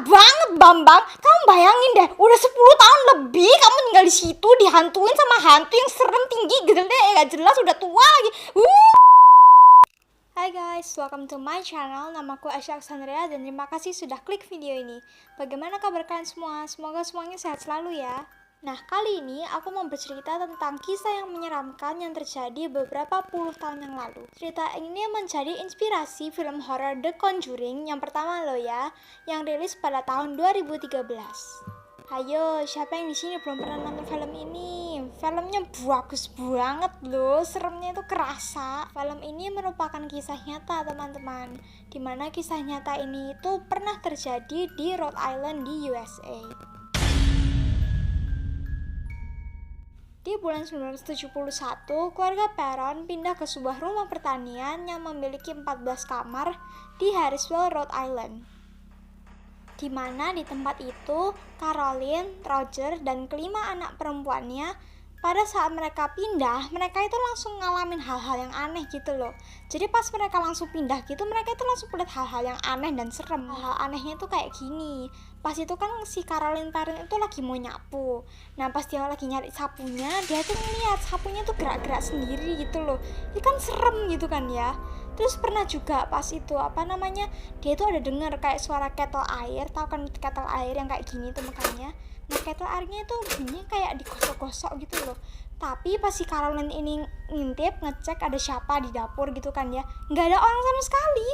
banget, Bambang. Kamu bayangin deh, udah 10 tahun lebih kamu tinggal di situ, dihantuin sama hantu yang serem, tinggi, gede, gak jelas, udah tua lagi. Hai guys, welcome to my channel. Namaku Asya Aksandria dan terima kasih sudah klik video ini. Bagaimana kabar kalian semua? Semoga semuanya sehat selalu ya. Nah, kali ini aku mau bercerita tentang kisah yang menyeramkan yang terjadi beberapa puluh tahun yang lalu. Cerita ini menjadi inspirasi film horor The Conjuring yang pertama loh ya, yang rilis pada tahun 2013. Ayo, siapa yang di sini belum pernah nonton film ini? Filmnya bagus banget loh, seremnya itu kerasa. Film ini merupakan kisah nyata teman-teman, dimana kisah nyata ini itu pernah terjadi di Rhode Island di USA. Di bulan 1971, keluarga Perron pindah ke sebuah rumah pertanian yang memiliki 14 kamar di Harrisville, Rhode Island. Di mana di tempat itu, Caroline, Roger, dan kelima anak perempuannya, pada saat mereka pindah, mereka itu langsung ngalamin hal-hal yang aneh gitu loh. Jadi pas mereka langsung pindah gitu, mereka itu langsung melihat hal-hal yang aneh dan serem. Hal anehnya itu kayak gini. Pas itu kan si Caroline Perron itu lagi mau nyapu. Nah pas dia lagi nyari sapunya, dia tuh ngeliat sapunya tuh gerak-gerak sendiri gitu loh. Ini kan serem gitu kan ya. Terus pernah juga pas itu dia tuh ada denger kayak suara kettle air. Tahu kan kettle air yang kayak gini tuh makanya. Nah kettle airnya itu bunyinya kayak digosok-gosok gitu loh. Tapi pas si Caroline ini ngintip ngecek ada siapa di dapur gitu kan ya, nggak ada orang sama sekali.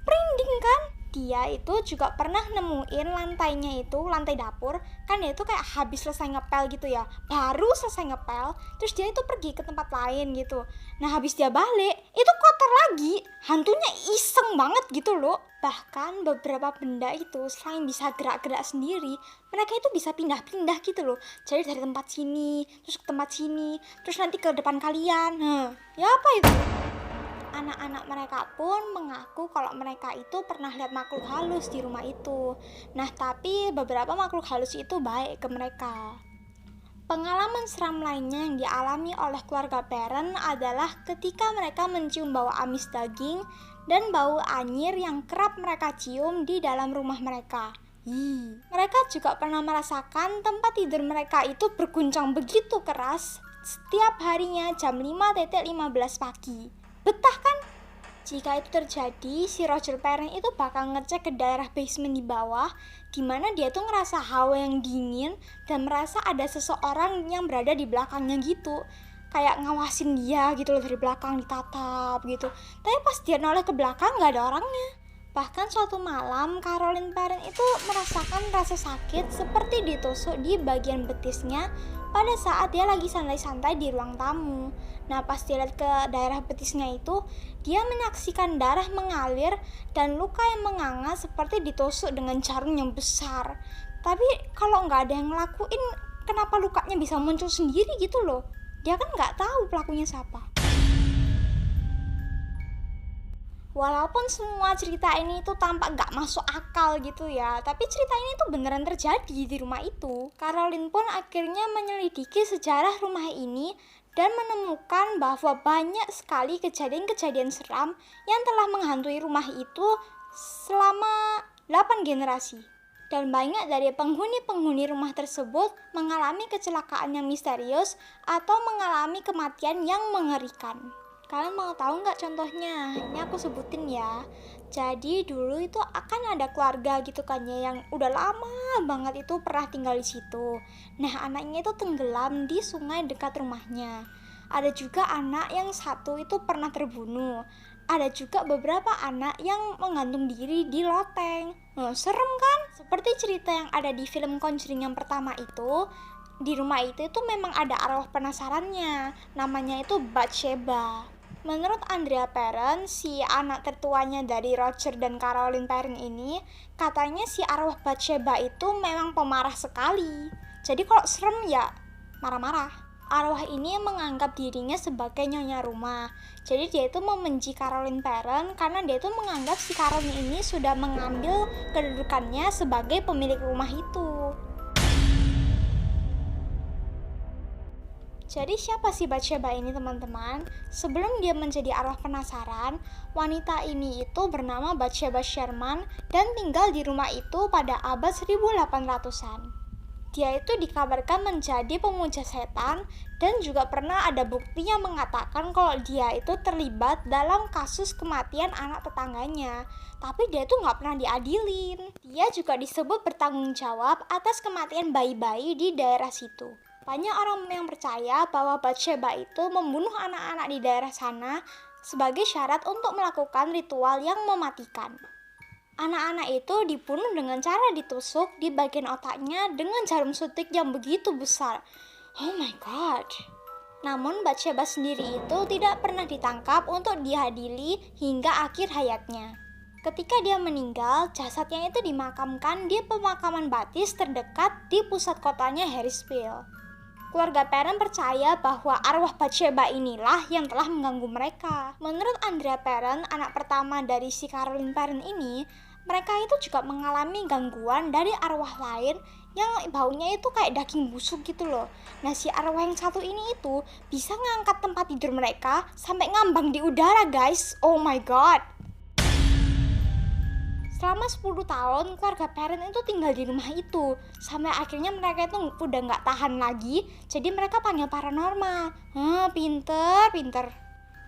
Merinding kan. Dia itu juga pernah nemuin lantainya itu, lantai dapur, kan dia itu kayak habis selesai ngepel gitu ya, baru selesai ngepel, terus dia itu pergi ke tempat lain gitu. Nah habis dia balik, itu kotor lagi, hantunya iseng banget gitu loh. Bahkan beberapa benda itu selain bisa gerak-gerak sendiri, mereka itu bisa pindah-pindah gitu loh. Jadi dari tempat sini, terus ke tempat sini, terus nanti ke depan kalian. Ya apa itu? Anak-anak mereka pun mengaku kalau mereka itu pernah lihat makhluk halus di rumah itu. Nah, tapi beberapa makhluk halus itu baik ke mereka. Pengalaman seram lainnya yang dialami oleh keluarga Perron adalah ketika mereka mencium bau amis daging dan bau anyir yang kerap mereka cium di dalam rumah mereka. Mereka juga pernah merasakan tempat tidur mereka itu berguncang begitu keras setiap harinya jam 5.15 pagi. Betah kan? Jika itu terjadi, si Roger Perron itu bakal ngecek ke daerah basement di bawah, dimana dia tuh ngerasa hawa yang dingin dan merasa ada seseorang yang berada di belakangnya gitu. Kayak ngawasin dia gitu loh, dari belakang ditatap gitu. Tapi pas dia noleh ke belakang gak ada orangnya. Bahkan suatu malam, Caroline Perron itu merasakan rasa sakit seperti ditusuk di bagian betisnya pada saat dia lagi santai-santai di ruang tamu. Nah pas dia lihat ke daerah betisnya itu, dia menyaksikan darah mengalir dan luka yang menganga seperti ditusuk dengan jarum yang besar. Tapi kalau nggak ada yang ngelakuin, kenapa lukanya bisa muncul sendiri gitu loh? Dia kan nggak tahu pelakunya siapa. Walaupun semua cerita ini tuh tampak gak masuk akal gitu ya, tapi cerita ini tuh beneran terjadi di rumah itu. Caroline pun akhirnya menyelidiki sejarah rumah ini dan menemukan bahwa banyak sekali kejadian-kejadian seram yang telah menghantui rumah itu selama 8 generasi. Dan banyak dari penghuni-penghuni rumah tersebut mengalami kecelakaan yang misterius atau mengalami kematian yang mengerikan. Kalian mau tahu nggak contohnya? Ini aku sebutin ya. Jadi dulu itu akan ada keluarga gitu kan ya, yang udah lama banget itu pernah tinggal di situ. Nah anaknya itu tenggelam di sungai dekat rumahnya. Ada juga anak yang satu itu pernah terbunuh. Ada juga beberapa anak yang menggantung diri di loteng. Serem kan? Seperti cerita yang ada di film Conjuring yang pertama itu. Di rumah itu memang ada arwah penasarannya. Namanya itu Bathsheba. Menurut Andrea Perron, si anak tertuanya dari Roger dan Caroline Perron ini, katanya si arwah Bathsheba itu memang pemarah sekali. Jadi kalau serem ya marah-marah. Arwah ini menganggap dirinya sebagai nyonya rumah. Jadi dia itu membenci Caroline Perron karena dia itu menganggap si Caroline ini sudah mengambil kedudukannya sebagai pemilik rumah itu. Jadi siapa sih Bathsheba ini teman-teman? Sebelum dia menjadi arwah penasaran, wanita ini itu bernama Bathsheba Sherman dan tinggal di rumah itu pada abad 1800-an. Dia itu dikabarkan menjadi pemuja setan dan juga pernah ada bukti yang mengatakan kalau dia itu terlibat dalam kasus kematian anak tetangganya. Tapi dia itu nggak pernah diadilin. Dia juga disebut bertanggung jawab atas kematian bayi-bayi di daerah situ. Banyak orang yang percaya bahwa Bathsheba itu membunuh anak-anak di daerah sana sebagai syarat untuk melakukan ritual yang mematikan. Anak-anak itu dibunuh dengan cara ditusuk di bagian otaknya dengan jarum suntik yang begitu besar. Oh my god. Namun Bathsheba sendiri itu tidak pernah ditangkap untuk diadili hingga akhir hayatnya. Ketika dia meninggal, jasadnya itu dimakamkan di pemakaman baptis terdekat di pusat kotanya Harrisville. Keluarga Perron percaya bahwa arwah Bathsheba inilah yang telah mengganggu mereka. Menurut Andrea Perron, anak pertama dari si Carolyn Perron ini, mereka itu juga mengalami gangguan dari arwah lain yang baunya itu kayak daging busuk gitu loh. Nah, si arwah yang satu ini itu bisa ngangkat tempat tidur mereka sampai ngambang di udara, guys. Oh my god. Selama 10 tahun, keluarga Perron itu tinggal di rumah itu. Sampai akhirnya mereka itu udah gak tahan lagi, jadi mereka panggil paranormal. Pinter.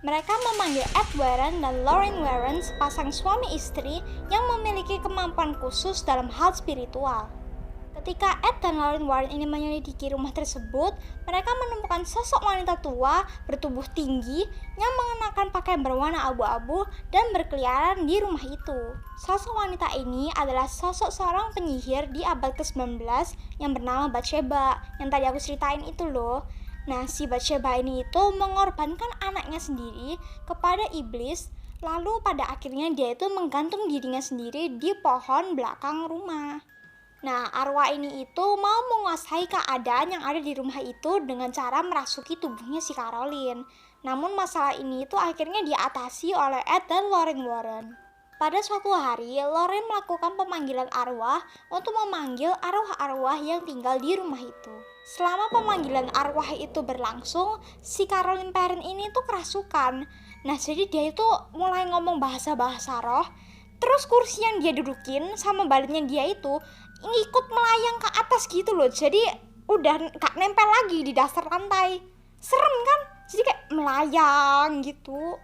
Mereka memanggil Ed Warren dan Lauren Warren, sepasang suami istri yang memiliki kemampuan khusus dalam hal spiritual. Ketika Ed dan Lauren Warren ini menyelidiki rumah tersebut, mereka menemukan sosok wanita tua bertubuh tinggi yang mengenakan pakaian berwarna abu-abu dan berkeliaran di rumah itu. Sosok wanita ini adalah sosok seorang penyihir di abad ke-19 yang bernama Bathsheba, yang tadi aku ceritain itu loh. Nah, si Bathsheba ini itu mengorbankan anaknya sendiri kepada iblis, lalu pada akhirnya dia itu menggantung dirinya sendiri di pohon belakang rumah. Nah, arwah ini itu mau menguasai keadaan yang ada di rumah itu dengan cara merasuki tubuhnya si Carolyn. Namun masalah ini itu akhirnya diatasi oleh Ed dan Lauren Warren. Pada suatu hari, Lauren melakukan pemanggilan arwah untuk memanggil arwah-arwah yang tinggal di rumah itu. Selama pemanggilan arwah itu berlangsung, si Carolyn Perron ini tuh kerasukan. Nah, jadi dia itu mulai ngomong bahasa-bahasa roh. Terus kursi yang dia dudukin sama badannya dia itu ngikut melayang ke atas gitu loh. Jadi udah gak nempel lagi di dasar lantai. Serem kan? Jadi kayak melayang gitu.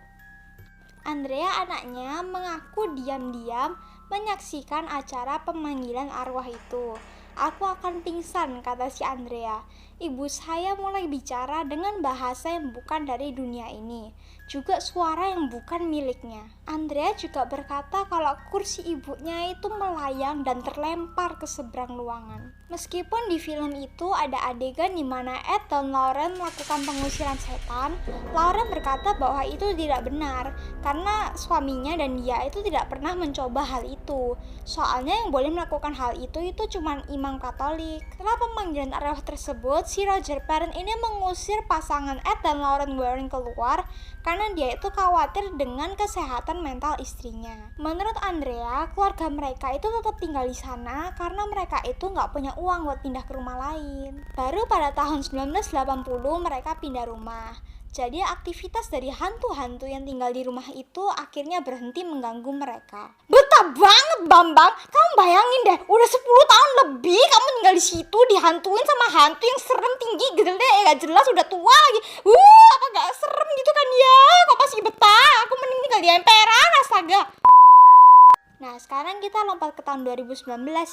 Andrea anaknya mengaku diam-diam menyaksikan acara pemanggilan arwah itu. Aku akan pingsan, kata si Andrea. Ibu saya mulai bicara dengan bahasa yang bukan dari dunia ini, juga suara yang bukan miliknya. Andrea juga berkata kalau kursi ibunya itu melayang dan terlempar ke seberang ruangan. Meskipun di film itu ada adegan di mana Ed dan Lauren melakukan pengusiran setan, Lauren berkata bahwa itu tidak benar karena suaminya dan dia itu tidak pernah mencoba hal itu. Soalnya yang boleh melakukan hal itu cuma imam Katolik. Setelah pemanggilan arwah tersebut, si Roger Perron ini mengusir pasangan Ed dan Lauren Warren keluar karena dia itu khawatir dengan kesehatan mental istrinya. Menurut Andrea, keluarga mereka itu tetap tinggal di sana karena mereka itu nggak punya uang buat pindah ke rumah lain. Baru pada tahun 1980 mereka pindah rumah. Jadi aktivitas dari hantu-hantu yang tinggal di rumah itu akhirnya berhenti mengganggu mereka. Betah banget Bambang, kamu bayangin deh, udah 10 tahun lebih kamu tinggal di situ dihantuin sama hantu yang serem, tinggi, gede, gak jelas, udah tua lagi. Apa gak serem gitu kan ya? Kok masih betah? Aku mending tinggal di emperan, astaga. Nah, sekarang kita lompat ke tahun 2019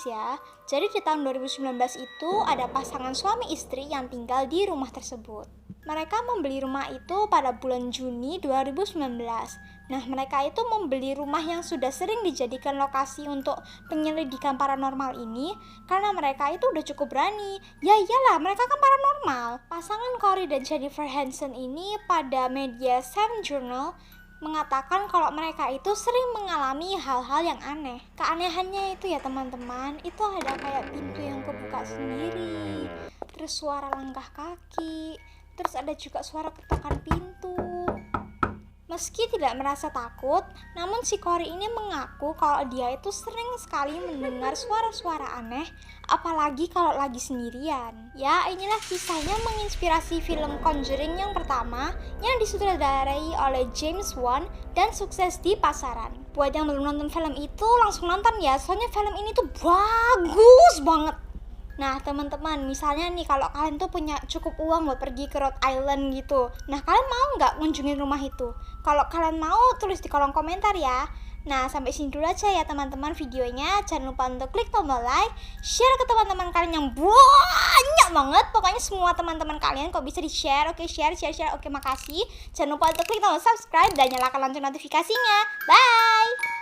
ya. Jadi di tahun 2019 itu ada pasangan suami istri yang tinggal di rumah tersebut. Mereka membeli rumah itu pada bulan Juni 2019. Nah, mereka itu membeli rumah yang sudah sering dijadikan lokasi untuk penyelidikan paranormal ini karena mereka itu udah cukup berani. Ya iyalah, mereka kan paranormal. Pasangan Corey dan Jennifer Hansen ini pada media Sam Journal mengatakan kalau mereka itu sering mengalami hal-hal yang aneh. Keanehannya itu ya teman-teman, itu ada kayak pintu yang kebuka sendiri, terus suara langkah kaki, terus ada juga suara ketokan pintu. Meski tidak merasa takut, namun si Cory ini mengaku kalau dia itu sering sekali mendengar suara-suara aneh, apalagi kalau lagi sendirian. Ya, inilah kisahnya menginspirasi film Conjuring yang pertama yang disutradarai oleh James Wan dan sukses di pasaran. Buat yang belum nonton film itu, langsung nonton ya, soalnya film ini tuh bagus banget. Nah teman-teman, misalnya nih kalau kalian tuh punya cukup uang buat pergi ke Rhode Island gitu, nah kalian mau nggak ngunjungin rumah itu? Kalau kalian mau, tulis di kolom komentar ya. Nah sampai sini dulu aja ya teman-teman videonya. Jangan lupa untuk klik tombol like, share ke teman-teman kalian yang banyak banget. Pokoknya semua teman-teman kalian kok bisa di share. Oke, share. Oke, makasih. Jangan lupa untuk klik tombol subscribe dan nyalakan lonceng notifikasinya. Bye.